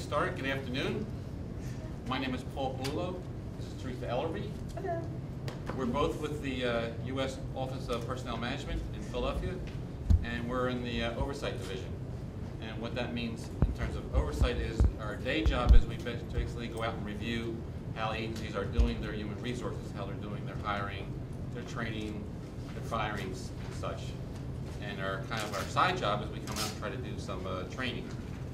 started. Good afternoon. My name is Paul Bulow. This is Teresa Ellerby. Hello. We're both with the U.S. Office of Personnel Management in Philadelphia, and we're in the Oversight Division. And what that means in terms of oversight is our day job is we basically go out and review how agencies are doing their human resources, how they're doing their hiring, their training, their firings, and such. And our side job is we come out and try to do some training,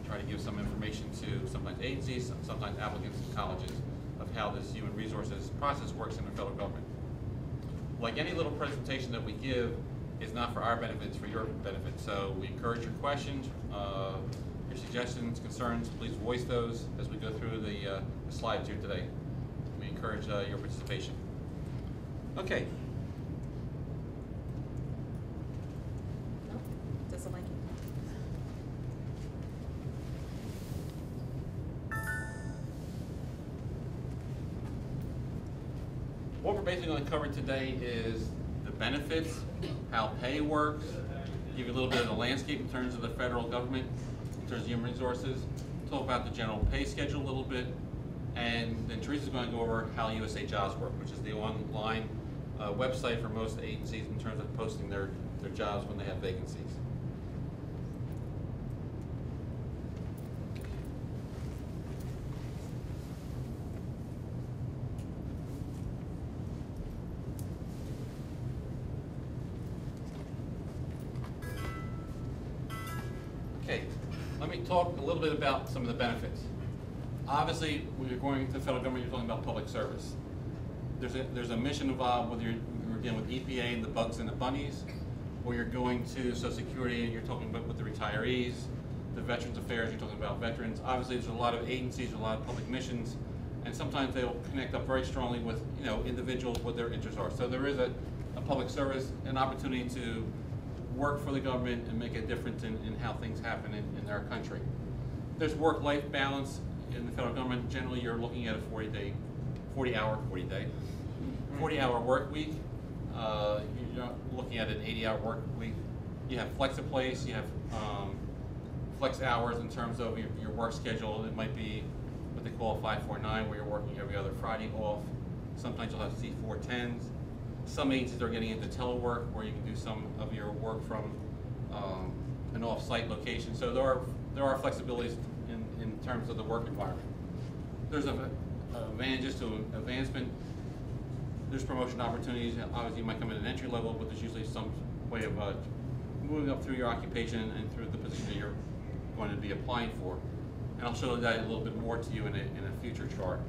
try to give some information to sometimes agencies, sometimes applicants and colleges of how this human resources process works in the federal government. Like any little presentation that we give is not for our benefit, it's for your benefit. So we encourage your questions, your suggestions, concerns. Please voice those as we go through the slides here today. We encourage your participation. Okay. No, doesn't like it. What we're basically going to cover today is the benefits, how pay works, give you a little bit of the landscape in terms of the federal government, in terms of human resources, talk about the general pay schedule a little bit, and then Teresa's going to go over how Usajobs work, which is the online website for most agencies in terms of posting their jobs when they have vacancies. Okay, let me talk a little bit about some of the benefits. Obviously, when you're going to the federal government, you're talking about public service. There's a mission involved, whether you're dealing with EPA and the bugs and the bunnies, or you're going to Social Security and you're talking about with the retirees, the Veterans Affairs, you're talking about veterans. Obviously, there's a lot of agencies, a lot of public missions, and sometimes they'll connect up very strongly with individuals, what their interests are. So there is a public service, an opportunity to work for the government and make a difference in how things happen in our country. There's work-life balance in the federal government. Generally, you're looking at a 40-hour work week. You're looking at an 80-hour work week. You have flex-a-place, you have flex hours in terms of your work schedule. It might be what they call a 549, where you're working every other Friday off. Sometimes you'll have C410s. Some agencies are getting into telework, where you can do some of your work from an off-site location. So there are flexibilities in terms of the work environment. There's advantages to advancement. There's promotion opportunities. Obviously, you might come in at an entry level, but there's usually some way of moving up through your occupation and through the position that you're going to be applying for. And I'll show that a little bit more to you in a future chart.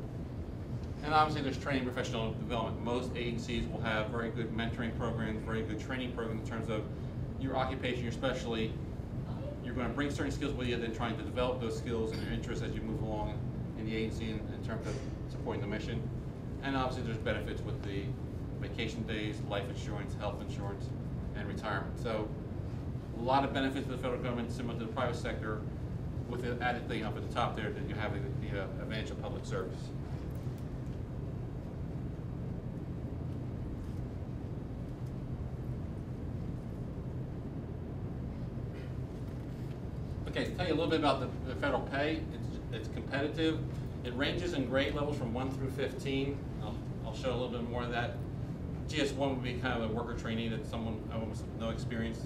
And obviously, there's training and professional development. Most agencies will have very good mentoring programs, very good training programs in terms of your occupation, your specialty. You're going to bring certain skills with you, then trying to develop those skills and your interests as you move along in the agency in terms of supporting the mission. And obviously, there's benefits with the vacation days, life insurance, health insurance, and retirement. So a lot of benefits to the federal government, similar to the private sector, with the added thing up at the top there that you have the advantage of public service. Okay, to tell you a little bit about the federal pay, it's competitive. It ranges in grade levels from 1 through 15. I'll show a little bit more of that. GS1 would be kind of a worker trainee that someone with no experience.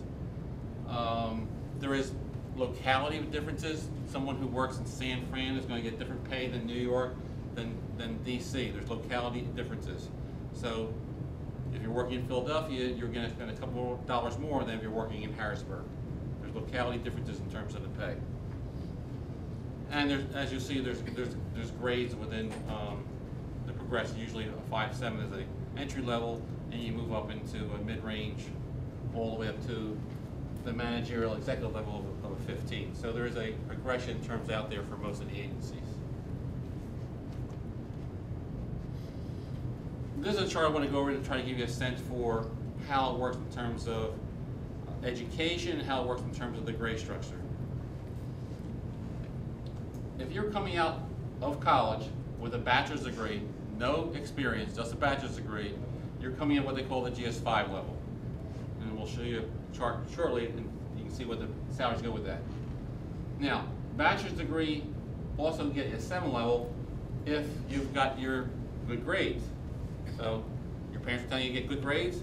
There is locality differences. Someone who works in San Fran is going to get different pay than New York, than DC. There's locality differences. So if you're working in Philadelphia, you're going to spend a couple of dollars more than if you're working in Harrisburg. There's locality differences in terms of the pay. And as you see, there's grades within the progression. Usually a 5-7 is an entry level, and you move up into a mid-range, all the way up to the managerial executive level of a 15. So there is a progression in terms out there for most of the agencies. This is a chart I want to go over to try to give you a sense for how it works in terms of education, how it works in terms of the grade structure. If you're coming out of college with a bachelor's degree, no experience, just a bachelor's degree, you're coming in what they call the GS5 level. And we'll show you a chart shortly, and you can see what the salaries go with that. Now, bachelor's degree also get a 7 level if you've got your good grades. So your parents are telling you to get good grades,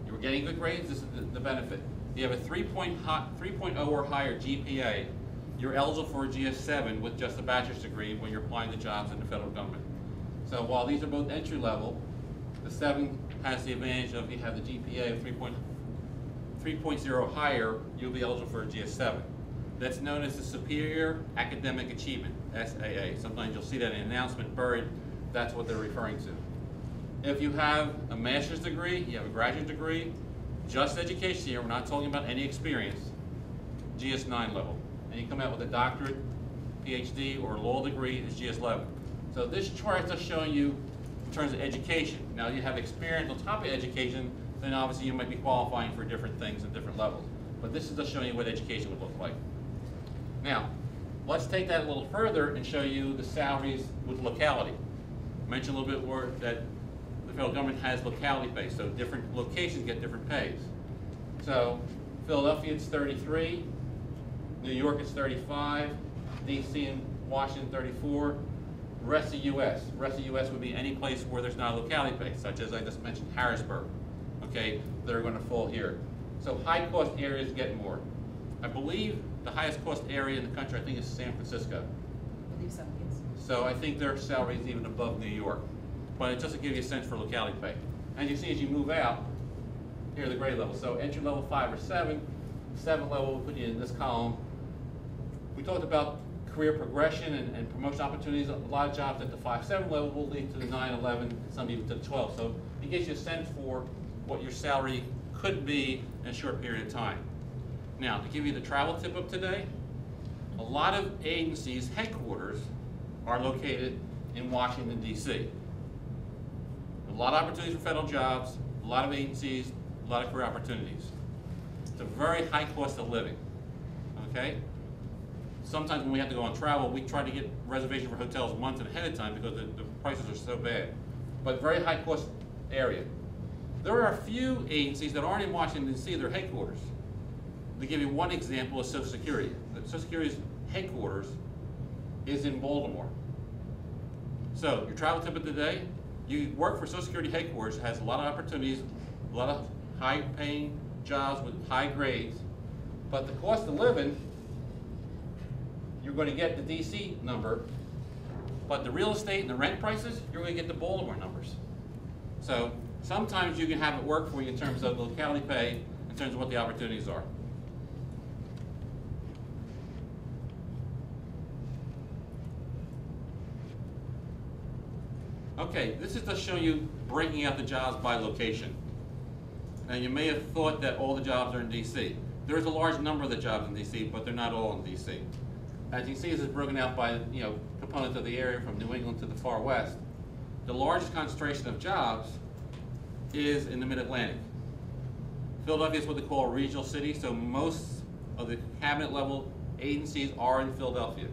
you were getting good grades, this is the benefit. You have a 3.0 or higher GPA, you're eligible for a GS7 with just a bachelor's degree when you're applying to jobs in the federal government. So while these are both entry level, the 7 has the advantage of you have the GPA of 3.0 higher, you'll be eligible for a GS7. That's known as the Superior Academic Achievement, SAA. Sometimes you'll see that in an announcement buried, that's what they're referring to. If you have a master's degree, you have a graduate degree, just education here, we're not talking about any experience, GS9 level. And you come out with a doctorate, PhD, or law degree, is GS11. So this chart is just showing you in terms of education. Now you have experience on top of education, then obviously you might be qualifying for different things at different levels. But this is just showing you what education would look like. Now, let's take that a little further and show you the salaries with locality. I mentioned a little bit more that the federal government has locality pay, so different locations get different pays. So Philadelphia it's 33, New York is 35, DC and Washington 34, rest of US. Rest of US would be any place where there's not a locality pay, such as I just mentioned Harrisburg. Okay, they're going to fall here. So high cost areas get more. I believe the highest cost area in the country, I think, is San Francisco. I believe so, yes. So I think their salary is even above New York. But it just to give you a sense for locality pay. And you see as you move out, here are the grade levels. So entry level 5 or 7, 7 level will put you in this column. We talked about career progression and promotion opportunities. A lot of jobs at the 5-7 level will lead to the 9-11, and some even to the 12. So it gives you a sense for what your salary could be in a short period of time. Now, to give you the travel tip of today, a lot of agencies' headquarters are located in Washington, D.C. A lot of opportunities for federal jobs, a lot of agencies, a lot of career opportunities. It's a very high cost of living, okay? Sometimes when we have to go on travel, we try to get reservation for hotels months ahead of time because the prices are so bad. But very high cost area. There are a few agencies that aren't in Washington, D.C., their headquarters. To give you one example is Social Security. Social Security's headquarters is in Baltimore. So your travel tip of the day, you work for Social Security headquarters, has a lot of opportunities, a lot of high paying jobs with high grades, but the cost of living, you're going to get the DC number, but the real estate and the rent prices, you're going to get the Baltimore numbers. So sometimes you can have it work for you in terms of locality pay, in terms of what the opportunities are. Okay, this is just showing you breaking out the jobs by location. Now you may have thought that all the jobs are in DC. There's a large number of the jobs in DC, but they're not all in DC. As you can see, this is broken out by components of the area from New England to the far west. The largest concentration of jobs is in the Mid-Atlantic. Philadelphia is what they call a regional city, so most of the cabinet level agencies are in Philadelphia.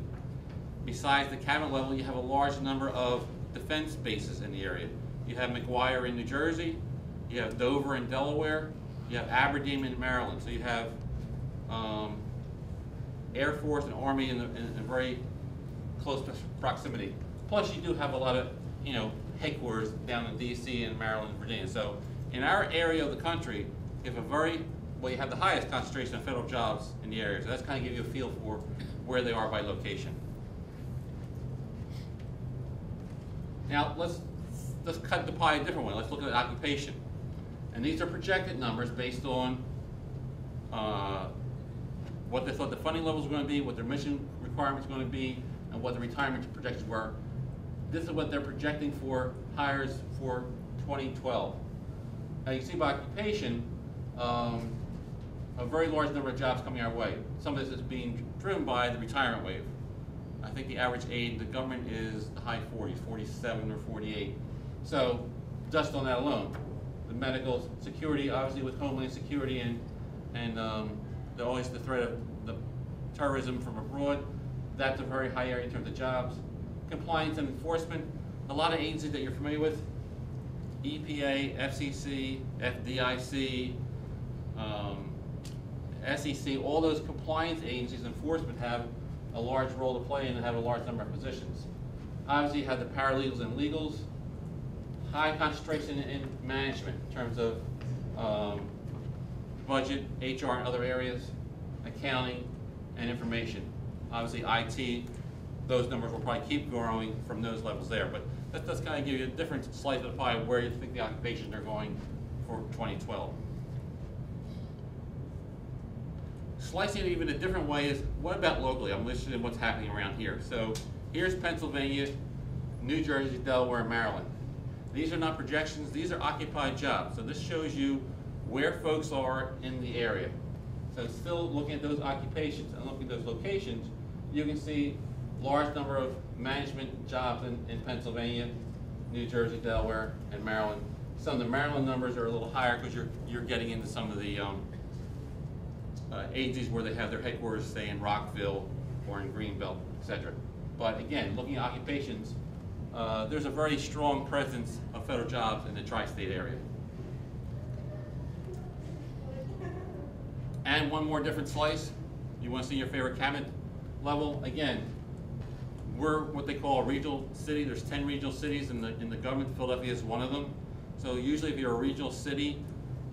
Besides the cabinet level, you have a large number of defense bases in the area. You have McGuire in New Jersey, you have Dover in Delaware, you have Aberdeen in Maryland. So you have Air Force and Army in very close proximity. Plus you do have a lot of headquarters down in DC and Maryland and Virginia. So in our area of the country, you have you have the highest concentration of federal jobs in the area. So that's kind of give you a feel for where they are by location. Now let's cut the pie a different way. Let's look at occupation. And these are projected numbers based on what they thought the funding levels were going to be, what their mission requirements were going to be, and what the retirement projections were. This is what they're projecting for hires for 2012. Now you can see by occupation, a very large number of jobs coming our way. Some of this is being driven by the retirement wave. I think the average age in the government is the high 40s, 47 or 48. So just on that alone, the medical security, obviously with Homeland Security and always the threat of the terrorism from abroad, that's a very high area in terms of jobs. Compliance and enforcement, a lot of agencies that you're familiar with, EPA, FCC, FDIC, SEC, all those compliance agencies, enforcement have a large role to play and have a large number of positions. Obviously, you have the paralegals and legals, high concentration in management in terms of budget, HR, and other areas, accounting, and information. Obviously, IT, those numbers will probably keep growing from those levels there, but that does kind of give you a different slice of the pie of where you think the occupations are going for 2012. Slicing it even a different way is, what about locally? I'm listed in what's happening around here. So here's Pennsylvania, New Jersey, Delaware, and Maryland. These are not projections, these are occupied jobs. So this shows you where folks are in the area. So still looking at those occupations and looking at those locations, you can see large number of management jobs in Pennsylvania, New Jersey, Delaware, and Maryland. Some of the Maryland numbers are a little higher because you're getting into some of the agencies where they have their headquarters, say in Rockville or in Greenbelt, etc. But again, looking at occupations, there's a very strong presence of federal jobs in the tri-state area. And one more different slice. You want to see your favorite cabinet level? Again, we're what they call a regional city. There's 10 regional cities in the government. Philadelphia is one of them. So usually if you're a regional city,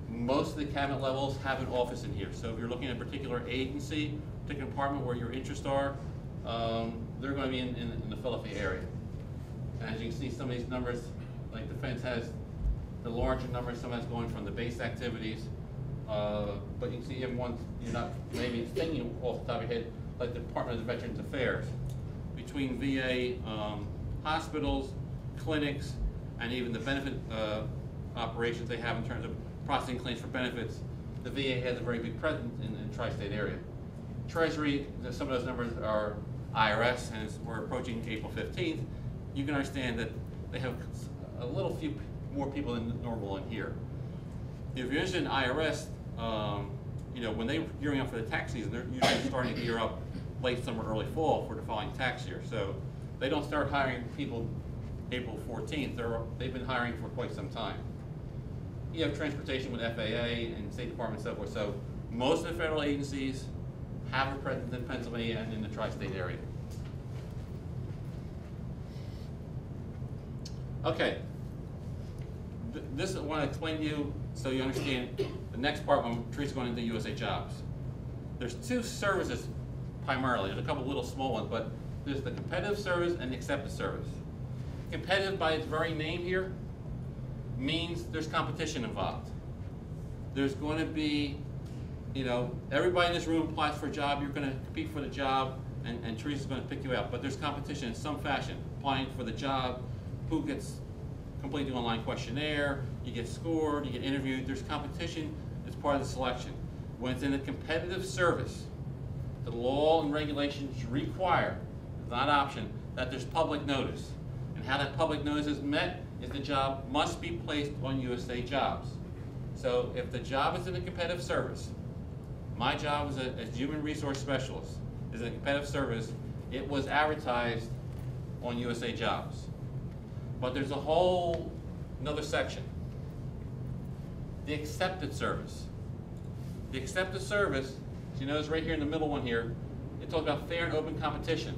most of the cabinet levels have an office in here. So if you're looking at a particular agency, particular department where your interests are, they're going to be in the Philadelphia area. And as you can see, some of these numbers, like defense has the larger numbers, some has going from the base activities. But you can see even ones you're not maybe thinking off the top of your head, like the Department of Veterans Affairs. Between VA hospitals, clinics, and even the benefit operations they have in terms of processing claims for benefits, the VA has a very big presence in the tri-state area. Treasury, some of those numbers are IRS, and as we're approaching April 15th, you can understand that they have a little few more people than normal in here. If you're interested in IRS, you know, when they're gearing up for the tax season, they're usually starting to gear up late summer, early fall for the following tax year. So they don't start hiring people April 14th. They've been hiring for quite some time. You have transportation with FAA and State Department and so forth. So most of the federal agencies have a presence in Pennsylvania and in the tri-state area. Okay. This I want to explain to you so you understand the next part when Teresa's going into USA Jobs. There's two services primarily. There's a couple little small ones, but there's the competitive service and the accepted service. Competitive by its very name here means there's competition involved. There's going to be, you know, everybody in this room applies for a job, you're going to compete for the job, and Teresa's going to pick you out. But there's competition in some fashion. Applying for the job, who gets complete the online questionnaire, you get scored, you get interviewed. There's competition as part of the selection. When it's in a competitive service, the law and regulations require, it's not option, that there's public notice. And how that public notice is met is the job must be placed on USA Jobs. So if the job is in a competitive service, my job as human resource specialist is in a competitive service, it was advertised on USA Jobs. But there's a whole another section. The accepted service. The accepted service, as you notice right here in the middle one here, it talks about fair and open competition.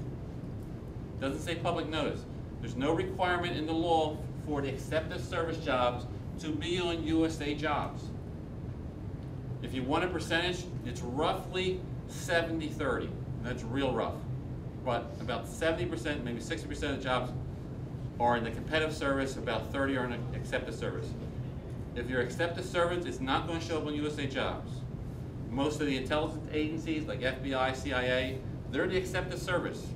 It doesn't say public notice. There's no requirement in the law for the accepted service jobs to be on USA Jobs. If you want a percentage, it's roughly 70-30. That's real rough. But about 70%, maybe 60% of the jobs are in the competitive service, about 30 are in the accepted service. If your accepted service is not going to show up on USA Jobs, most of the intelligence agencies like FBI, CIA, they're the accepted service.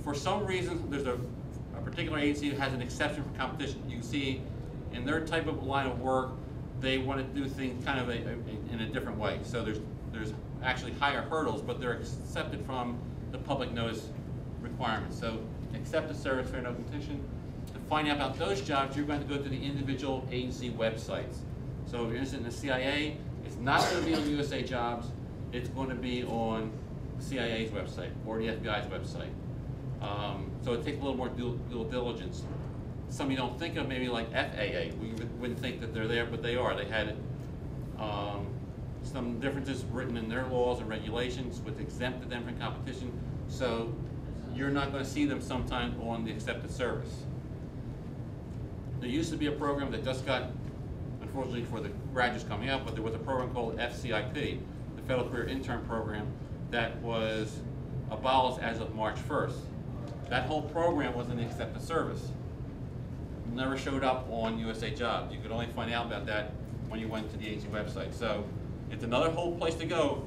For some reason, there's a particular agency that has an exception for competition. You can see in their type of line of work, they want to do things kind of in a different way. So there's actually higher hurdles, but they're accepted from the public notice requirements. So accepted service, fair and open competition. To find out about those jobs, you're going to go to the individual agency websites. So if you're interested in the CIA, it's not going to be on USA Jobs. It's going to be on the CIA's website or the FBI's website. So it takes a little more due diligence. Some you don't think of, maybe like FAA. We wouldn't think that they're there, but they are. They had some differences written in their laws and regulations which exempted them from competition. So you're not going to see them sometime on the accepted service. There used to be a program that just got, unfortunately for the graduates coming out, but there was a program called Fcip, the Federal Career Intern Program, that was abolished as of March 1st. That whole program was in the accepted service. Never showed up on USA Jobs. You could only find out about that when you went to the agency website. So it's another whole place to go.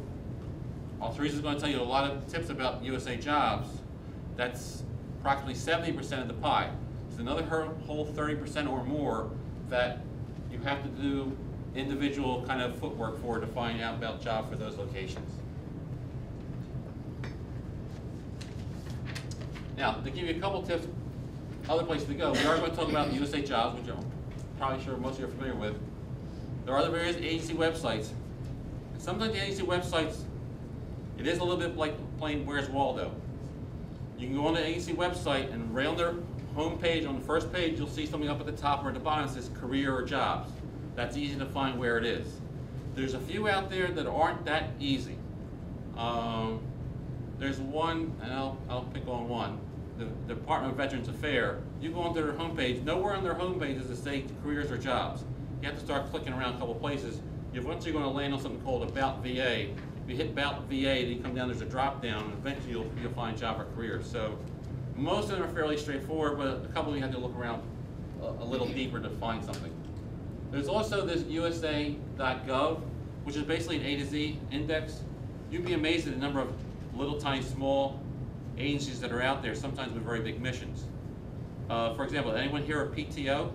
Teresa's going to tell you a lot of tips about USA Jobs. That's approximately 70% of the pie. It's another whole 30% or more that you have to do individual kind of footwork for to find out about jobs for those locations. Now, to give you a couple tips, other places to go, we are going to talk about USA Jobs, which I'm probably sure most of you are familiar with. There are the various agency websites. And sometimes the agency websites, it is a little bit like playing Where's Waldo. You can go on the agency website and right on their home page, on the first page, you'll see something up at the top or at the bottom that says career or jobs. That's easy to find where it is. There's a few out there that aren't that easy. There's one, and I'll pick on one. The Department of Veterans Affairs. You go onto their homepage, nowhere on their homepage does it say careers or jobs. You have to start clicking around a couple places. Eventually you're going to land on something called About VA. If you hit About VA, then you come down, there's a drop down, and eventually you'll find job or career. So most of them are fairly straightforward, but a couple of you have to look around a little deeper to find something. There's also this USA.gov, which is basically an A to Z index. You'd be amazed at the number of little tiny small agencies that are out there, sometimes with very big missions. For example, anyone hear of PTO?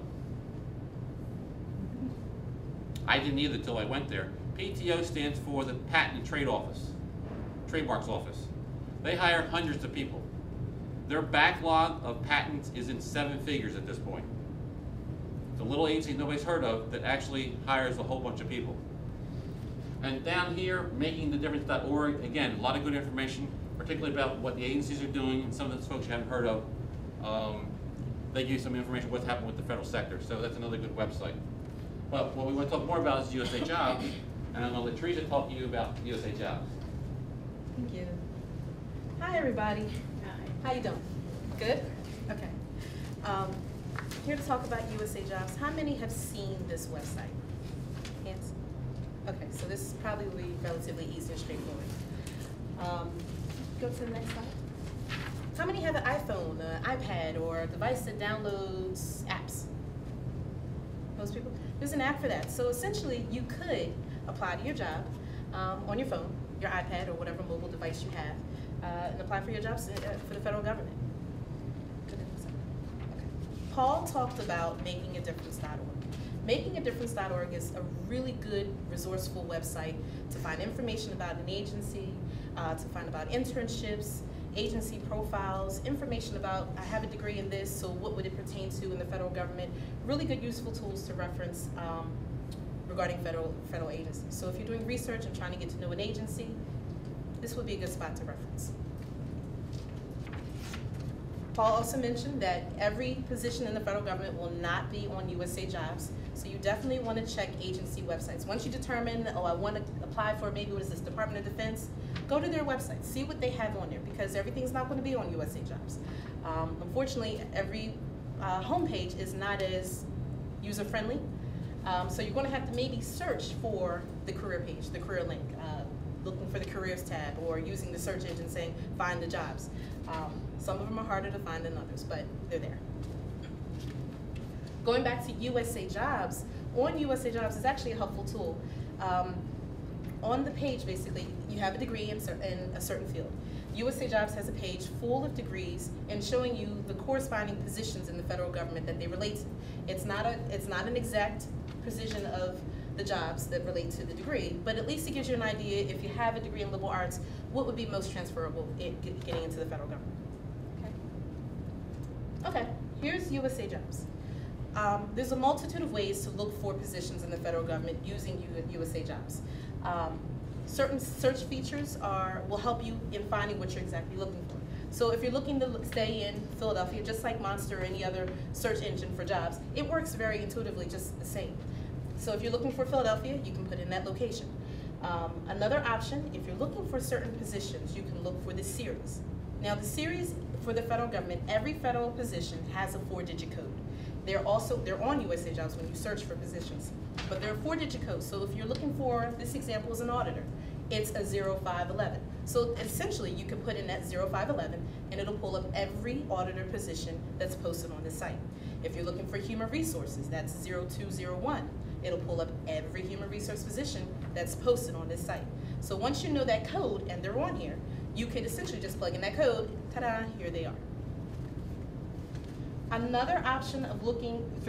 I didn't either until I went there. PTO stands for the Patent and Trademarks Office. They hire hundreds of people. Their backlog of patents is in 7 figures at this point. It's a little agency nobody's heard of that actually hires a whole bunch of people. And down here, makingthedifference.org, again, a lot of good information, particularly about what the agencies are doing, and some of those folks you haven't heard of. They give you some information what's happening with the federal sector, so that's another good website. But what we want to talk more about is USA Jobs, and I'm going to let Teresa talk to you about USA Jobs. Thank you. Hi, everybody. Hi. How you doing? Good? Okay. Here to talk about USA Jobs. How many have seen this website? Hands? Okay, so this is probably will be relatively easy and straightforward. Go to the next slide. How many have an iPhone, an iPad, or a device that downloads apps? Most people? There's an app for that. So essentially, you could apply to your job on your phone, your iPad, or whatever mobile device you have, and apply for your jobs for the federal government. Okay. Paul talked about makingthedifference.org. Makingthedifference.org is a really good, resourceful website to find information about an agency, to find about internships, agency profiles, information about, I have a degree in this, so what would it pertain to in the federal government? Really good, useful tools to reference regarding federal agencies. So if you're doing research and trying to get to know an agency, this would be a good spot to reference. Paul also mentioned that every position in the federal government will not be on USA Jobs, so you definitely want to check agency websites. Once you determine, oh, I want to apply for maybe what is this, Department of Defense, go to their website, see what they have on there, because everything's not going to be on USA Jobs. Unfortunately, every homepage is not as user-friendly, so you're going to have to maybe search for the career page, the career link, looking for the careers tab, or using the search engine saying find the jobs. Some of them are harder to find than others, but they're there. Going back to USA Jobs, on USA Jobs is actually a helpful tool. On the page, basically, you have a degree in a certain field. USA Jobs has a page full of degrees and showing you the corresponding positions in the federal government that they relate to. It's not an exact precision of the jobs that relate to the degree, but at least it gives you an idea, if you have a degree in liberal arts, what would be most transferable in getting into the federal government. Okay, here's USA Jobs. There's a multitude of ways to look for positions in the federal government using USA Jobs. Certain search features will help you in finding what you're exactly looking for. So if you're looking to stay in Philadelphia, just like Monster or any other search engine for jobs, it works very intuitively just the same. So if you're looking for Philadelphia, you can put in that location. Another option, if you're looking for certain positions, you can look for the series. Now the series for the federal government, every federal position has a 4-digit code. They're on USA Jobs when you search for positions, but they're a 4-digit code. So if you're looking for, this example is an auditor, it's a 0511. So essentially you can put in that 0511 and it'll pull up every auditor position that's posted on the site. If you're looking for human resources, that's 0201. It'll pull up every human resource position that's posted on this site. So once you know that code and they're on here, you can essentially just plug in that code, ta-da, here they are. Another option of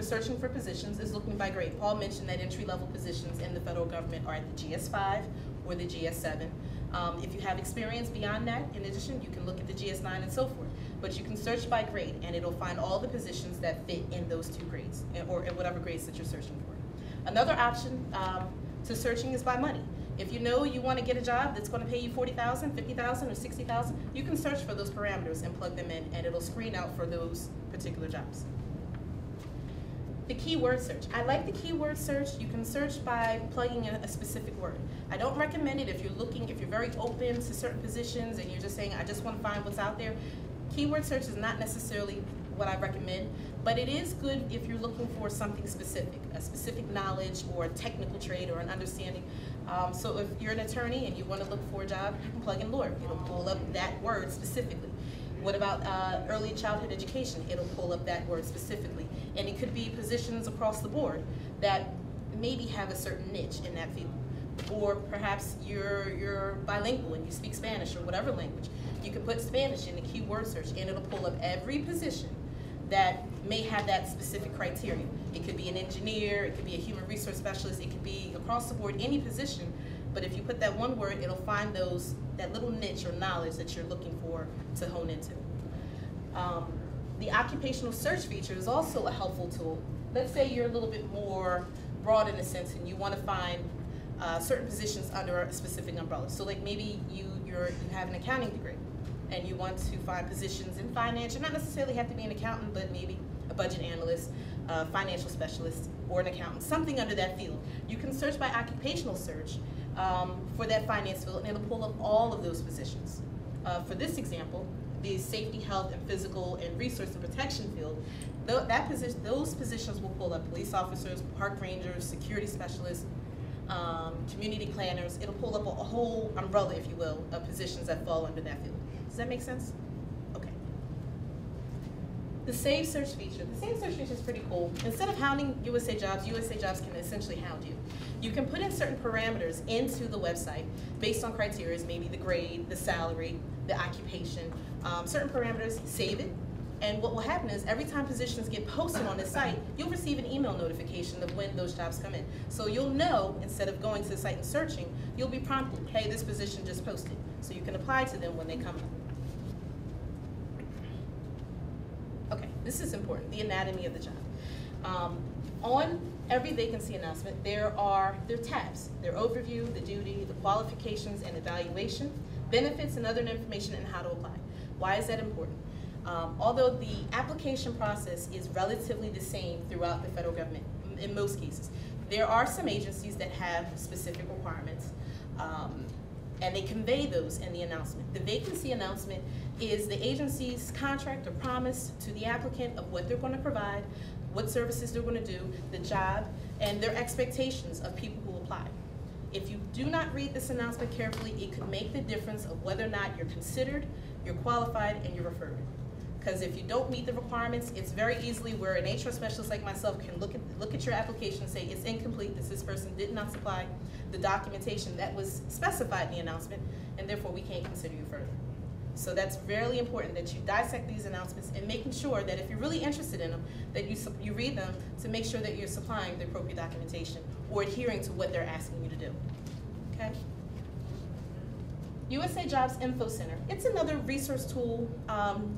searching for positions is looking by grade. Paul mentioned that entry-level positions in the federal government are at the GS5 or the GS7. If you have experience beyond that, in addition, you can look at the GS9 and so forth. But you can search by grade, and it'll find all the positions that fit in those 2 grades, or in whatever grades that you're searching for. Another option to searching is by money. If you know you want to get a job that's going to pay you $40,000, $50,000, or $60,000, you can search for those parameters and plug them in, and it'll screen out for those particular jobs. The keyword search. I like the keyword search. You can search by plugging in a specific word. I don't recommend it if you're very open to certain positions and you're just saying, I just want to find what's out there. Keyword search is not necessarily what I recommend, but it is good if you're looking for something specific, a specific knowledge or a technical trade or an understanding. So if you're an attorney and you want to look for a job, you can plug in lawyer. It'll pull up that word specifically. What about early childhood education? It'll pull up that word specifically. And it could be positions across the board that maybe have a certain niche in that field. Or perhaps you're bilingual and you speak Spanish or whatever language. You can put Spanish in the keyword search and it'll pull up every position that may have that specific criteria. It could be an engineer, it could be a human resource specialist, it could be across the board, any position, but if you put that one word, it'll find that little niche or knowledge that you're looking for to hone into. The occupational search feature is also a helpful tool. Let's say you're a little bit more broad in a sense and you want to find certain positions under a specific umbrella. So like maybe you have an accounting degree and you want to find positions in finance. You not necessarily have to be an accountant, but maybe a budget analyst, a financial specialist, or an accountant, something under that field. You can search by occupational search for that finance field, and it'll pull up all of those positions. For this example, the safety, health, and physical and resource and protection field, those positions will pull up police officers, park rangers, security specialists, community planners. It'll pull up a whole umbrella, if you will, of positions that fall under that field. Does that make sense? Okay. The Save Search feature. The Save Search feature is pretty cool. Instead of hounding USA Jobs can essentially hound you. You can put in certain parameters into the website based on criteria, maybe the grade, the salary, the occupation, certain parameters, save it. And what will happen is every time positions get posted on the site, you'll receive an email notification of when those jobs come in. So you'll know, instead of going to the site and searching, you'll be prompted, hey, this position just posted. So you can apply to them when they come up. Okay, this is important, the anatomy of the job. On every vacancy announcement, there are tabs. Their overview, the duty, the qualifications and evaluation, benefits and other information, and how to apply. Why is that important? Although the application process is relatively the same throughout the federal government, in most cases, there are some agencies that have specific requirements, and they convey those in the announcement. The vacancy announcement is the agency's contract or promise to the applicant of what they're going to provide, what services they're going to do, the job, and their expectations of people who apply. If you do not read this announcement carefully, it could make the difference of whether or not you're considered, you're qualified, and you're referred. Because if you don't meet the requirements, it's very easily where an HR specialist like myself can look at your application and say it's incomplete, this person did not supply the documentation that was specified in the announcement, and therefore we can't consider you further. So that's really important that you dissect these announcements and making sure that if you're really interested in them, that you read them to make sure that you're supplying the appropriate documentation or adhering to what they're asking you to do. Okay? USA Jobs Info Center. It's another resource tool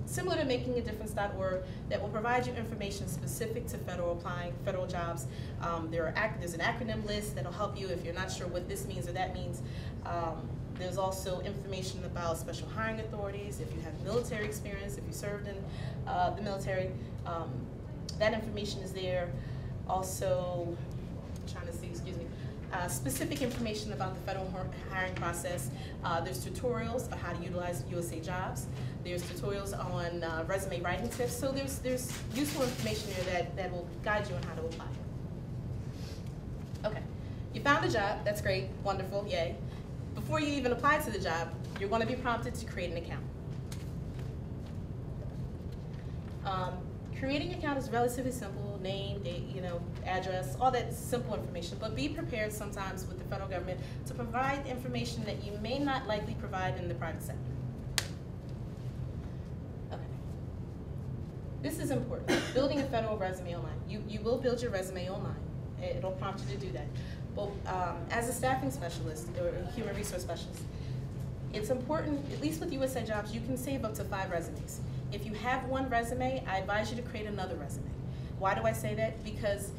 similar to makingadifference.org that will provide you information specific to federal jobs. There's an acronym list that'll help you if you're not sure what this means or that means. There's also information about special hiring authorities, if you have military experience, if you served in the military. That information is there. Also, I'm trying to see, excuse me. Specific information about the federal hiring process. There's tutorials on how to utilize USA Jobs. There's tutorials on resume writing tips, so there's useful information there that will guide you on how to apply. Okay, you found a job, that's great, wonderful, yay. Before you even apply to the job, you're going to be prompted to create an account. Creating an account is relatively simple, name, date, address, all that simple information, but be prepared sometimes with the federal government to provide information that you may not likely provide in the private sector. Okay. This is important, building a federal resume online. You will build your resume online. It'll prompt you to do that. But as a staffing specialist or a human resource specialist, it's important, at least with Usajobs, you can save up to 5 resumes. If you have one resume, I advise you to create another resume. Why do I say that? Because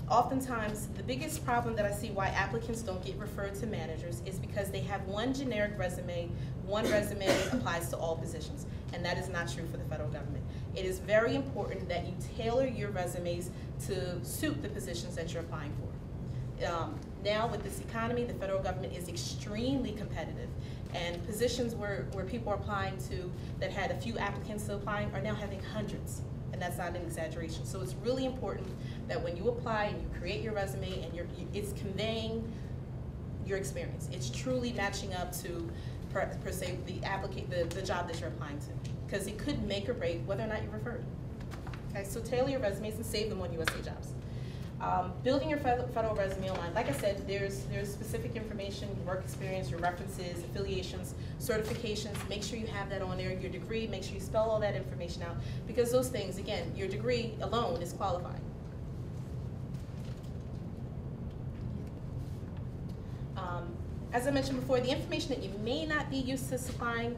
oftentimes the biggest problem that I see why applicants don't get referred to managers is because they have one generic resume, one resume applies to all positions, and that is not true for the federal government. It is very important that you tailor your resumes to suit the positions that you're applying for. Now with this economy, the federal government is extremely competitive, and positions where people are applying to that had a few applicants applying are now having hundreds, and that's not an exaggeration. So it's really important that when you apply and you create your resume and it's conveying your experience. It's truly matching up to, per se, the job that you're applying to, because it could make or break whether or not you're referred. Okay, so tailor your resumes and save them on Usajobs. Building your federal resume online, like I said, there's specific information, your work experience, your references, affiliations, certifications. Make sure you have that on there. Your degree, make sure you spell all that information out, because those things, again, your degree alone is qualifying. As I mentioned before, the information that you may not be used to supplying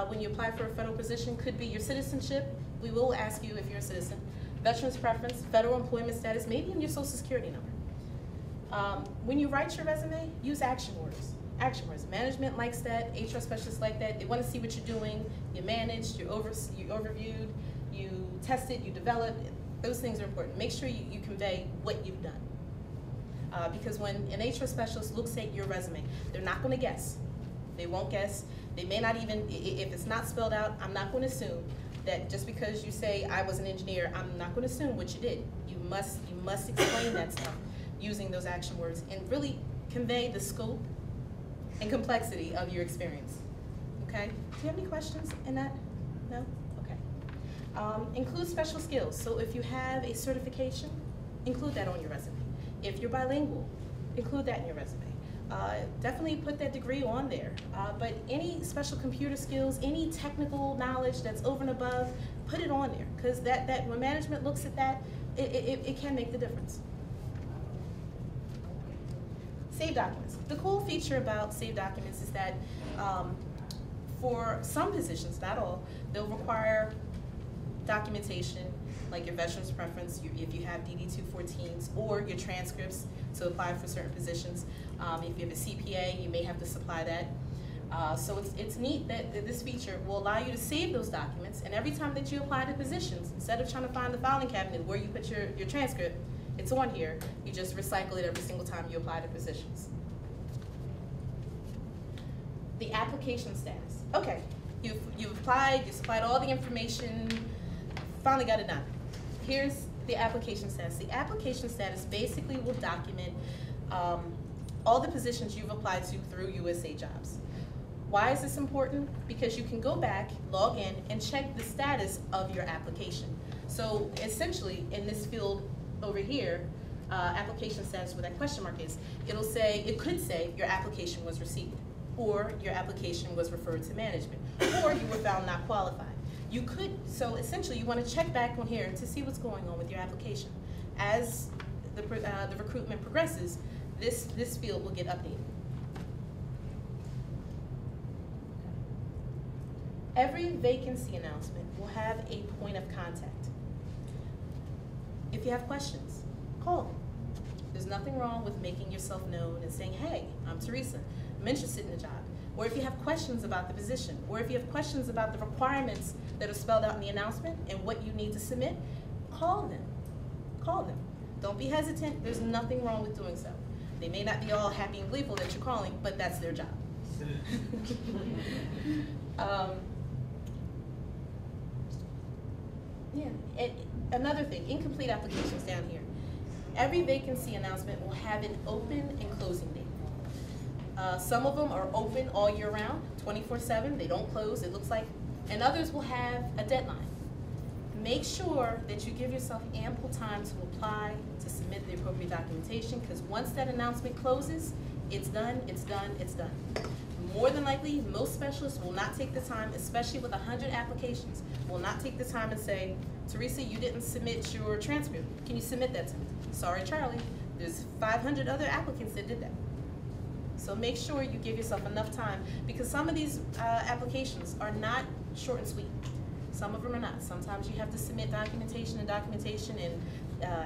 when you apply for a federal position could be your citizenship. We will ask you if you're a citizen. Veterans preference, federal employment status, maybe even your social security number. When you write your resume, use action words. Action words. Management likes that, HR specialists like that. They want to see what you're doing. You managed, you overviewed, you tested, you developed. Those things are important. Make sure you convey what you've done. Because when an HR specialist looks at your resume, they're not going to guess. They won't guess. They may not even, if it's not spelled out, I'm not going to assume that just because you say I was an engineer, I'm not going to assume what you did. You must explain that stuff using those action words and really convey the scope and complexity of your experience. Okay? Do you have any questions in that? No? Okay. Include special skills. So if you have a certification, include that on your resume. If you're bilingual, include that in your resume. Definitely put that degree on there. But any special computer skills, any technical knowledge that's over and above, put it on there. Because that when management looks at that, it can make the difference. Save documents. The cool feature about save documents is that for some positions, not all, they'll require documentation, like your veterans preference, if you have DD-214s, or your transcripts to apply for certain positions. If you have a CPA, you may have to supply that. So it's neat that this feature will allow you to save those documents, and every time that you apply to positions, instead of trying to find the filing cabinet where you put your transcript, it's on here. You just recycle it every single time you apply to positions. The application status. Okay, you've applied, you supplied all the information, finally got it done. Here's the application status. The application status basically will document all the positions you've applied to through Usajobs. Why is this important? Because you can go back, log in, and check the status of your application. So essentially, in this field over here, application status where that question mark is, it could say your application was received, or your application was referred to management, or you were found not qualified. You could, so essentially you want to check back on here to see what's going on with your application. As the recruitment progresses, this field will get updated. Every vacancy announcement will have a point of contact. If you have questions, call them. There's nothing wrong with making yourself known and saying, hey, I'm Teresa, I'm interested in the job. Or if you have questions about the position, or if you have questions about the requirements that are spelled out in the announcement and what you need to submit, call them. Call them. Don't be hesitant. There's nothing wrong with doing so. They may not be all happy and gleeful that you're calling, but that's their job. Yeah, and another thing, incomplete applications down here. Every vacancy announcement will have an open and closing date. Some of them are open all year round, 24/7, they don't close, it looks like, and others will have a deadline. Make sure that you give yourself ample time to apply, to submit the appropriate documentation, because once that announcement closes, it's done, it's done, it's done. More than likely, most specialists will not take the time, especially with 100 applications, will not take the time and say, Teresa, you didn't submit your transcript. Can you submit that to me? Sorry, Charlie, there's 500 other applicants that did that. So make sure you give yourself enough time, because some of these applications are not short and sweet. Some of them are not. Sometimes you have to submit documentation and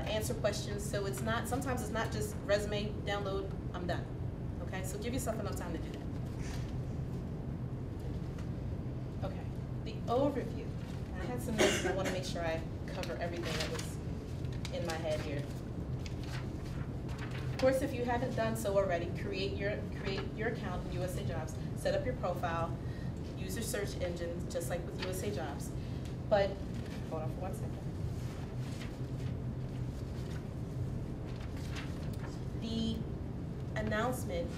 answer questions. So it's not, sometimes it's not just resume, download, I'm done. Okay, so give yourself enough time to do that. Okay, the overview. I had some notes and I want to make sure I cover everything that was in my head here. Of course, if you haven't done so already, create your account in Usajobs, set up your profile, use your search engine just like with Usajobs. But hold on for 1 second. The announcement,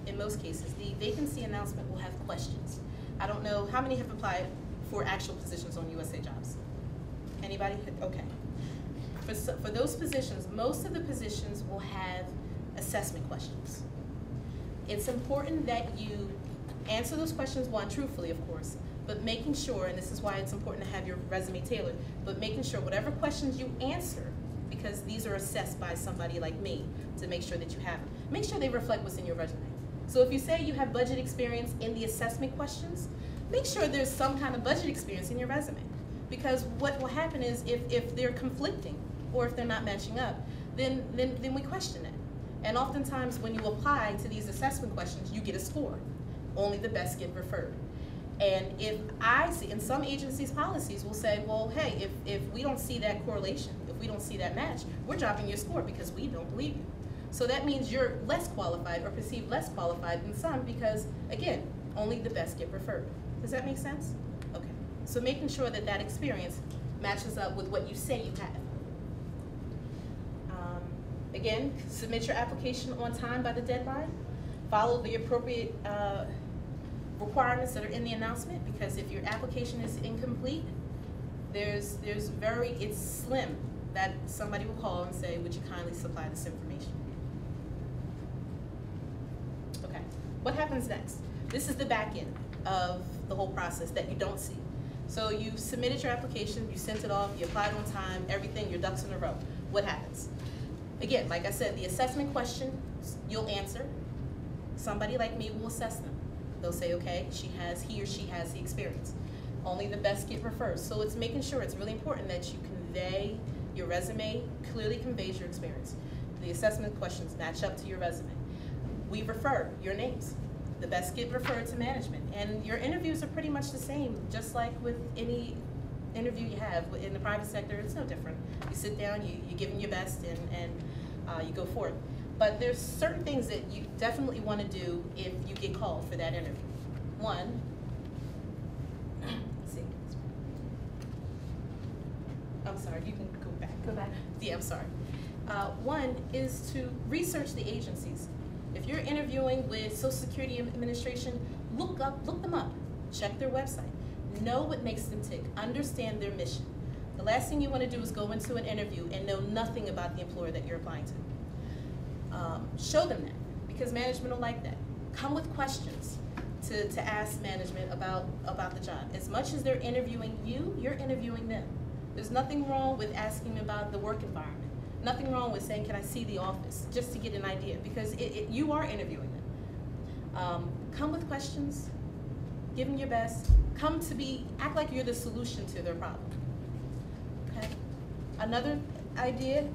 in most cases, the vacancy announcement will have questions. I don't know how many have applied for actual positions on Usajobs. Anybody? Okay. For those positions, most of the positions will have assessment questions. It's important that you answer those questions, one, truthfully, of course, but making sure, and this is why it's important to have your resume tailored, but making sure whatever questions you answer, because these are assessed by somebody like me to make sure that you have them, make sure they reflect what's in your resume. So if you say you have budget experience in the assessment questions, make sure there's some kind of budget experience in your resume. Because what will happen is if they're conflicting, or if they're not matching up, then we question it. And oftentimes when you apply to these assessment questions, you get a score. Only the best get referred. And if I see, in some agencies' policies will say, well, hey, if we don't see that correlation, if we don't see that match, we're dropping your score because we don't believe you. So that means you're less qualified or perceived less qualified than some because, again, only the best get referred. Does that make sense? Okay. So making sure that that experience matches up with what you say you have. Again, submit your application on time by the deadline. Follow the appropriate requirements that are in the announcement, because if your application is incomplete, it's slim that somebody will call and say, would you kindly supply this information? Okay, what happens next? This is the back end of the whole process that you don't see. So you submitted your application, you sent it off, you applied on time, everything, your ducks in a row. What happens? Again, like I said, the assessment question you'll answer. Somebody like me will assess them. They'll say, okay, he or she has the experience. Only the best get referred. So it's making sure, it's really important that you convey, your resume clearly conveys your experience. The assessment questions match up to your resume. We refer your names. The best get referred to management. And your interviews are pretty much the same, just like with any interview you have in the private sector. It's no different. You sit down, you give them your best, and you go for it. But there's certain things that you definitely want to do if you get called for that interview. One, let's see. I'm sorry, you can go back. Go back. Yeah, I'm sorry. One is to research the agencies. If you're interviewing with Social Security Administration, look them up. Check their website. Know what makes them tick. Understand their mission. The last thing you want to do is go into an interview and know nothing about the employer that you're applying to. Show them that, because management will like that. Come with questions to ask management about the job. As much as they're interviewing you, you're interviewing them. There's nothing wrong with asking about the work environment. Nothing wrong with saying, can I see the office, just to get an idea, because you are interviewing them. Come with questions, give them your best. Act like you're the solution to their problem. Okay? Another idea,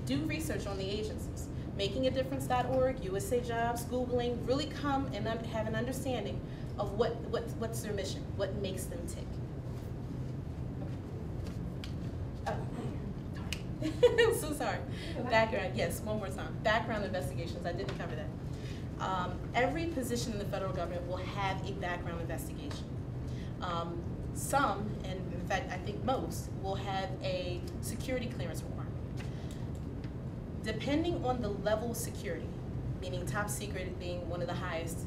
do research on the agencies. makingadifference.org, Usajobs, Googling, really come and have an understanding of what's their mission, what makes them tick. I'm so sorry. Background, yes, one more time. Background investigations, I didn't cover that. Every position in the federal government will have a background investigation. Some, and in fact, I think most, will have a security clearance requirement. Depending on the level of security, meaning top secret being one of the highest,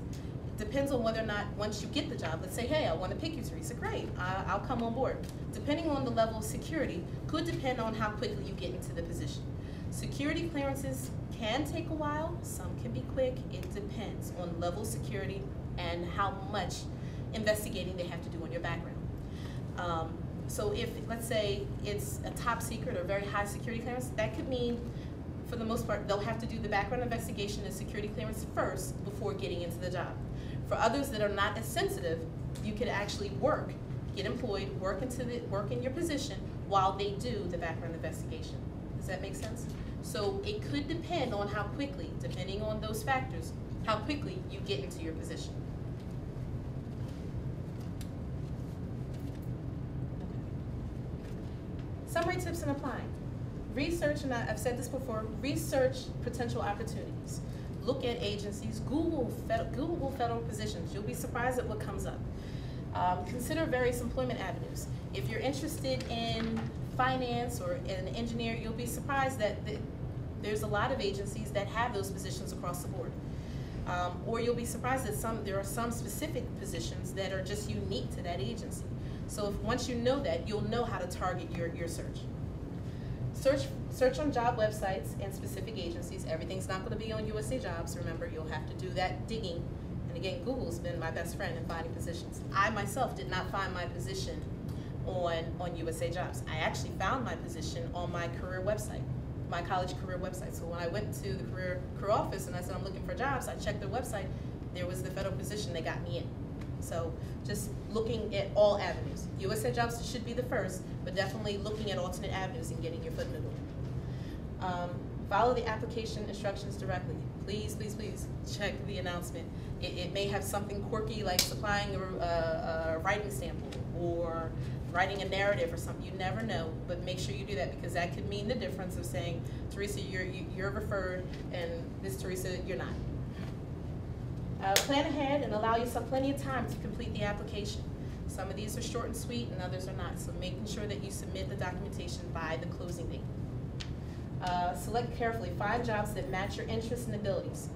it depends on whether or not, once you get the job, let's say, hey, I want to pick you, Teresa, great, I'll come on board. Depending on the level of security, could depend on how quickly you get into the position. Security clearances can take a while, some can be quick, it depends on level of security and how much investigating they have to do on your background. So if, let's say, it's a top secret or very high security clearance, that could mean, for the most part, they'll have to do the background investigation and security clearance first before getting into the job. For others that are not as sensitive, you could actually work, get employed, work in your position while they do the background investigation. Does that make sense? So it could depend on how quickly, depending on those factors, how quickly you get into your position. Summary tips in applying. Research, and I've said this before, research potential opportunities. Look at agencies, Google federal positions. You'll be surprised at what comes up. Consider various employment avenues. If you're interested in finance or in an engineer, you'll be surprised that there's a lot of agencies that have those positions across the board. Or you'll be surprised that there are some specific positions that are just unique to that agency. So once you know that, you'll know how to target your search. Search on job websites and specific agencies. Everything's not going to be on Usajobs. Remember, you'll have to do that digging. And again, Google's been my best friend in finding positions. I myself did not find my position on Usajobs. I actually found my position on my career website, my college career website. So when I went to the career office and I said I'm looking for jobs, I checked their website. There was the federal position that got me in. So just looking at all avenues. Usajobs should be the first, but definitely looking at alternate avenues and getting your foot in the door. Follow the application instructions directly. Please, please, please check the announcement. It may have something quirky like supplying a writing sample or writing a narrative or something. You never know, but make sure you do that because that could mean the difference of saying, Teresa, you're referred, and Miss Teresa, you're not. Plan ahead and allow yourself plenty of time to complete the application. Some of these are short and sweet and others are not, so making sure that you submit the documentation by the closing date. Select carefully. Find jobs that match your interests and abilities.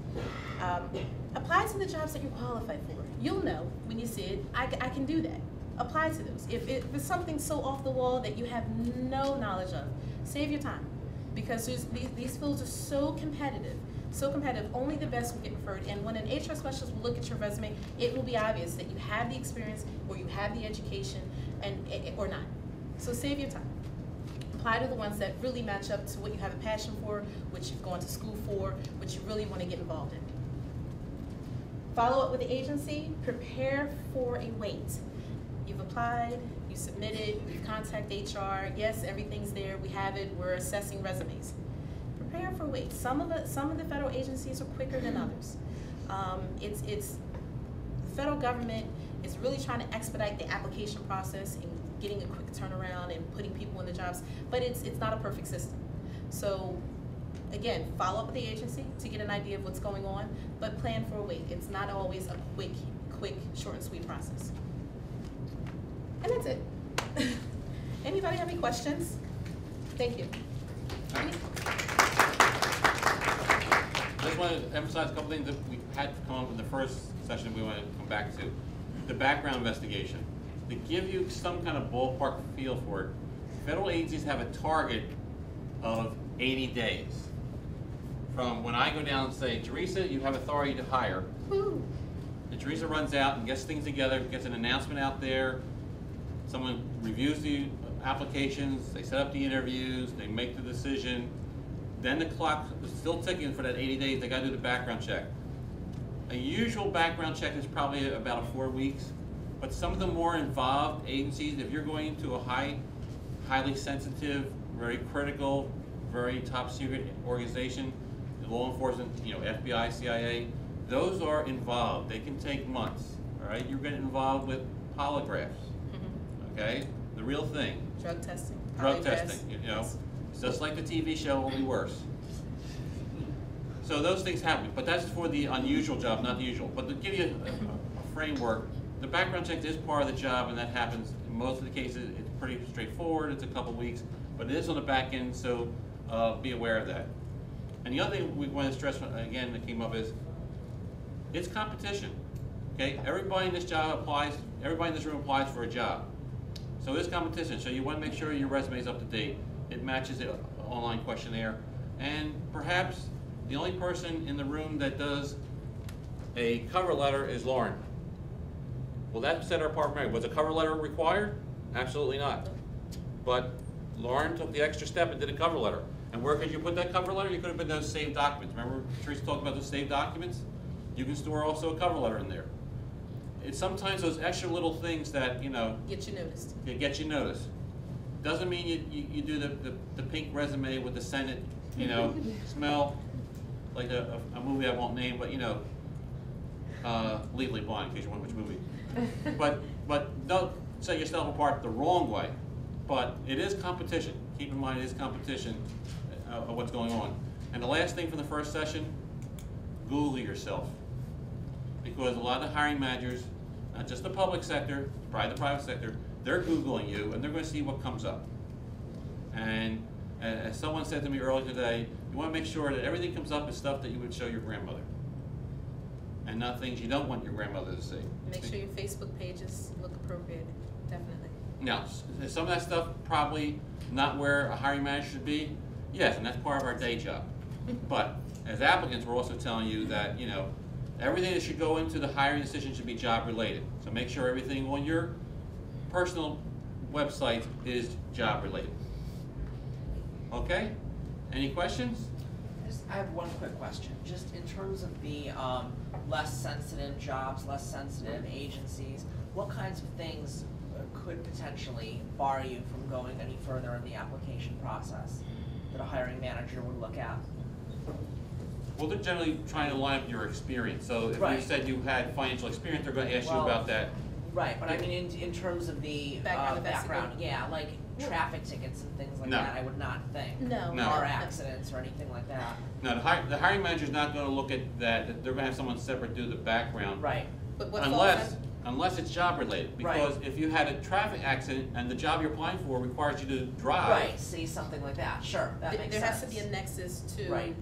Apply to the jobs that you're qualified for. You'll know when you see it, I can do that. Apply to those. If it's something so off the wall that you have no knowledge of, save your time because these fields are so competitive. So competitive, only the best will get referred. And when an HR specialist will look at your resume, it will be obvious that you have the experience or you have the education or not. So save your time. Apply to the ones that really match up to what you have a passion for, what you've gone to school for, what you really want to get involved in. Follow up with the agency. Prepare for a wait. You've applied, you submitted, you contact HR. Yes, everything's there. We have it. We're assessing resumes. Prepare for wait. Some of the federal agencies are quicker than others. The federal government is really trying to expedite the application process and getting a quick turnaround and putting people in the jobs, but it's not a perfect system. So again, follow up with the agency to get an idea of what's going on, but plan for a wait. It's not always a quick, short and sweet process. And that's it. Anybody have any questions? Thank you. I just want to emphasize a couple things that we had to come up in the first session we want to come back to. The background investigation. To give you some kind of ballpark feel for it, federal agencies have a target of 80 days. From when I go down and say, Teresa, you have authority to hire. Woo. And Teresa runs out and gets things together, gets an announcement out there, someone reviews the applications, they set up the interviews, they make the decision, then the clock is still ticking for that 80 days, they gotta do the background check. A usual background check is probably about 4 weeks, but some of the more involved agencies, if you're going into a highly sensitive, very critical, very top secret organization, law enforcement, FBI, CIA, those are involved. They can take months, all right? You're getting involved with polygraphs, okay? The real thing. Drug testing. Drug testing, just like the TV show, only worse. So those things happen, but that's for the unusual job, not the usual. But to give you a framework, the background check is part of the job, and that happens in most of the cases. It's pretty straightforward. It's a couple weeks, but it is on the back end, so be aware of that. And the other thing we want to stress again that came up is it's competition. Okay, everybody in this job applies. Everybody in this room applies for a job, so it's competition. So you want to make sure your resume is up to date. It matches the online questionnaire, and perhaps the only person in the room that does a cover letter is Lauren. Will that set her apart from everybody? Was a cover letter required? Absolutely not. But Lauren took the extra step and did a cover letter. And where could you put that cover letter? You could have put those saved documents. Remember Teresa talked about those saved documents? You can store also a cover letter in there. It's sometimes those extra little things that, you know, Get you noticed. Get you noticed. Doesn't mean you do the pink resume with the Senate, you know, smell like a movie I won't name, but you know, Legally Blonde, in case you wonder which movie. But don't set yourself apart the wrong way. But it is competition. Keep in mind it is competition of what's going on. And the last thing from the first session, Google yourself. Because a lot of the hiring managers, not just the public sector, probably the private sector, they're Googling you and they're going to see what comes up. And as someone said to me earlier today, you want to make sure that everything comes up is stuff that you would show your grandmother. And not things you don't want your grandmother to see. Make sure your Facebook pages look appropriate, definitely. Now, some of that stuff probably not where a hiring manager should be. Yes, and that's part of our day job. But as applicants, we're also telling you that, you know, everything that should go into the hiring decision should be job related. So make sure everything on your personal website is job related. Okay? Any questions? I have one quick question. Just in terms of the less sensitive jobs, less sensitive agencies, what kinds of things could potentially bar you from going any further in the application process that a hiring manager would look at? Well, they're generally trying to line up your experience. So if Right. you said you had financial experience, they're going to ask you Well, about that. Right, but I mean in terms of the background, yeah, like traffic tickets and things like No. that, I would not think. No. No. Car accidents or anything like that. No, the hiring manager's not going to look at that. They're going to have someone separate do the background. Right. But what Unless it's job related. Because if you had a traffic accident and the job you're applying for requires you to drive. Right, see something like that, sure, that makes sense. There has to be a nexus to Right.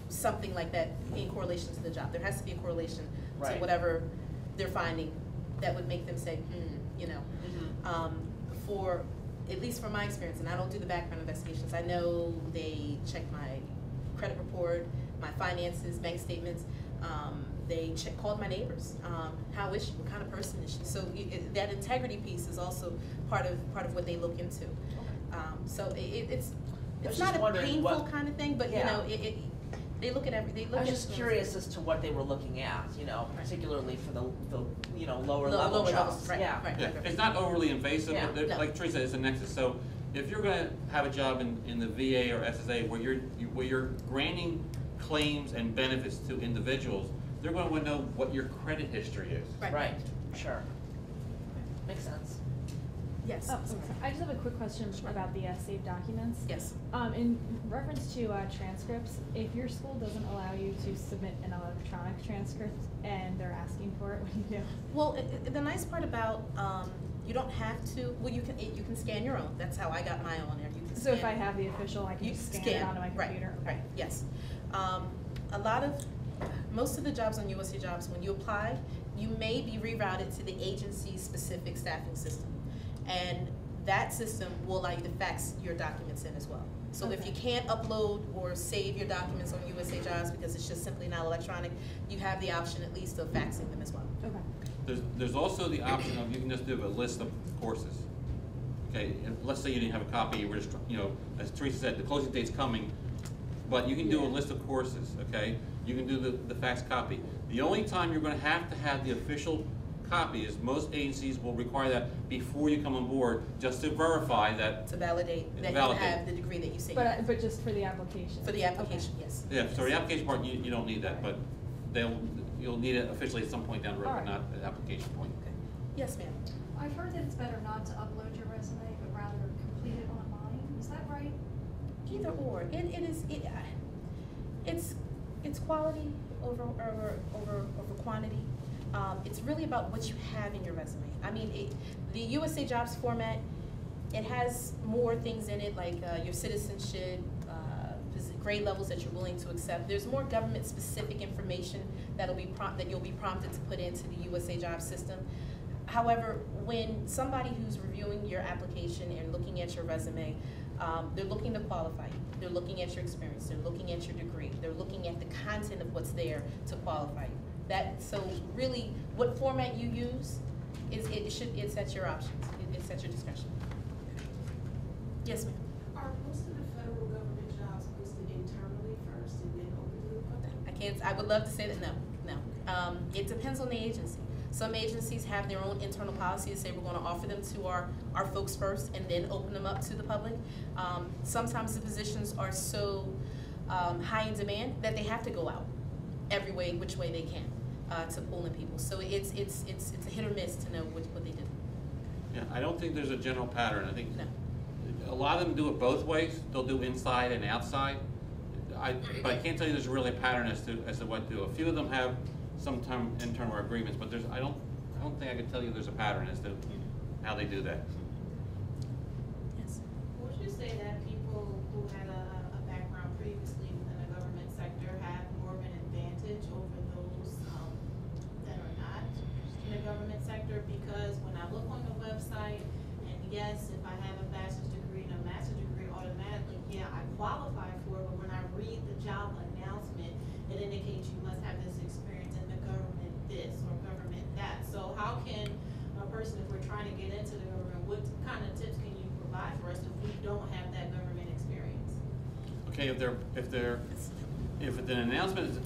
something like that in correlation to the job. There has to be a correlation to Right. whatever they're finding that would make them say, you know. For, at least from my experience, and I don't do the background investigations, I know they check my credit report, my finances, bank statements. They called my neighbors. How is she? What kind of person is she? So that integrity piece is also part of what they look into. So it's not a painful kind of thing, but you know, they look at every. I was just curious as to what they were looking at, you know, particularly for the you know lower level jobs. Right, yeah. right. It's not overly invasive, Yeah. but like Teresa said, it's a nexus. So if you're going to have a job in the VA or SSA where you're granting claims and benefits to individuals, they're going to want to know what your credit history is. Right. Sure. Makes sense. Yes. Oh, sorry. I just have a quick question about the saved documents. Yes. In reference to transcripts, if your school doesn't allow you to submit an electronic transcript and they're asking for it, what do you do? Well, the nice part about you don't have to. Well, you can scan your own. That's how I got my own there. You can. So if I have the official, I can just scan it onto my computer. Right. Yes. Most of the jobs on Usajobs, when you apply, you may be rerouted to the agency's specific staffing system, and that system will allow you to fax your documents in as well. So if you can't upload or save your documents on Usajobs because it's just simply not electronic, you have the option at least of faxing them as well. Okay. There's also the option of you can just do a list of courses. Okay, and let's say you didn't have a copy, you were just, you know, as Teresa said, the closing date's coming, but you can do a list of courses, okay? You can do the fax copy. The only time you're going to have the official copy is most agencies will require that before you come on board, just to verify that. To validate that you have the degree that you say. But just for the application. For the application, yes. Yeah, so the application part, you don't need that, but you'll need it officially at some point down the road, but not at the application point. Okay. Yes, ma'am. I've heard that it's better not to upload your resume, but rather complete it online. Is that right? Either or. It's quality over quantity. It's really about what you have in your resume. I mean, the Usajobs format, It has more things in it, like your citizenship, grade levels that you're willing to accept. There's more government-specific information that you'll be prompted to put into the Usajobs system. However, when somebody who's reviewing your application and looking at your resume, they're looking to qualify you. They're looking at your experience. They're looking at your degree. They're looking at the content of what's there to qualify you. So really, what format you use it's at your options. It's at your discretion. Yes, ma'am. Are most of the federal government jobs posted internally first and then open to the public? I would love to say that no. It depends on the agency. Some agencies have their own internal policies, say we're going to offer them to our folks first and then open them up to the public. Sometimes the positions are so high in demand that they have to go out which way they can to pull in people. So it's a hit or miss to know what they do. Yeah, I don't think there's a general pattern. I think No. a lot of them do it both ways. They'll do inside and outside. But I can't tell you there's really a pattern as to what to do. A few of them have some internal agreements, but I don't think I can tell you there's a pattern as to how they do that. Yes. Would you say that people who had a background previously within the government sector have more of an advantage over those that are not in the government sector? Because when I look on the website, and yes, if I have a bachelor's degree and a master's degree, automatically, yeah, I qualify for it, but when I read the job announcement, it indicates you must have this experience in the government this or government that. So how can a person, if we're trying to get into the government, what kind of tips can you provide for us if we don't have that government experience? Okay, if the announcement is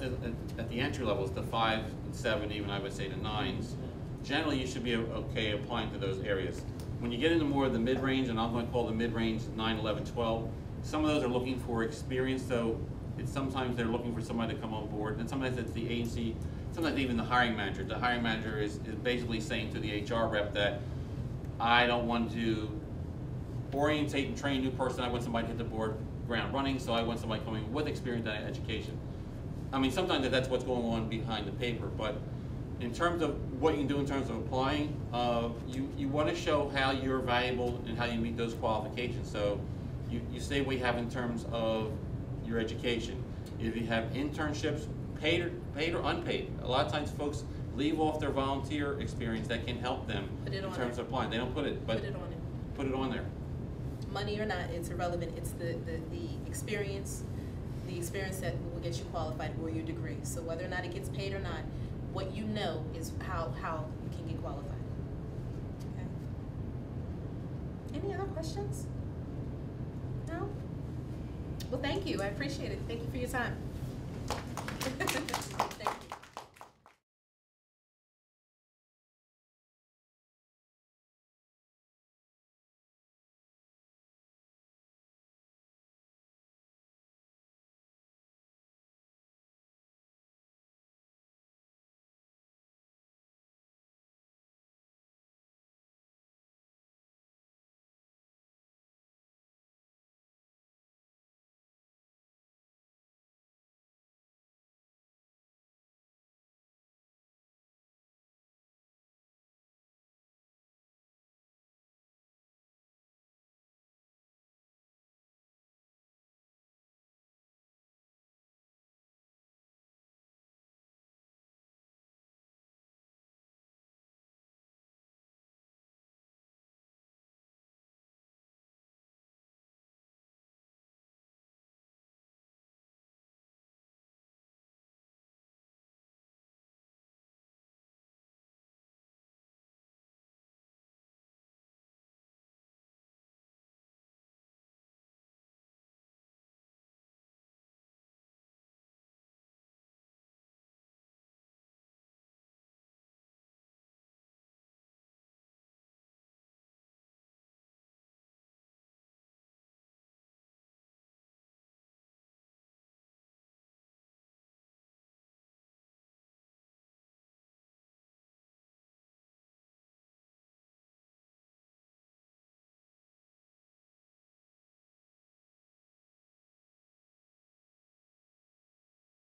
at the entry levels, the 5 and 7, even I would say the 9s, generally you should be okay applying to those areas. When you get into more of the mid-range, and I'm going to call the mid-range 9, 11, 12, some of those are looking for experience, so sometimes they're looking for somebody to come on board, and sometimes it's the agency, sometimes even the hiring manager. The hiring manager is basically saying to the HR rep that I don't want to orientate and train a new person, I want somebody to hit the ground running, so I want somebody coming with experience and education. I mean, sometimes that's what's going on behind the paper, but in terms of what you can do in terms of applying, you want to show how you're valuable and how you meet those qualifications. So you say what you have in terms of your education. If you have internships, paid or unpaid, a lot of times folks leave off their volunteer experience that can help them in terms of applying. They don't put it, but put it on there. Money or not, it's irrelevant. It's the experience that will get you qualified or your degree. So whether or not it gets paid or not, what you know is how you can get qualified. Okay. Any other questions? No? Well, thank you. I appreciate it. Thank you for your time. Thank you.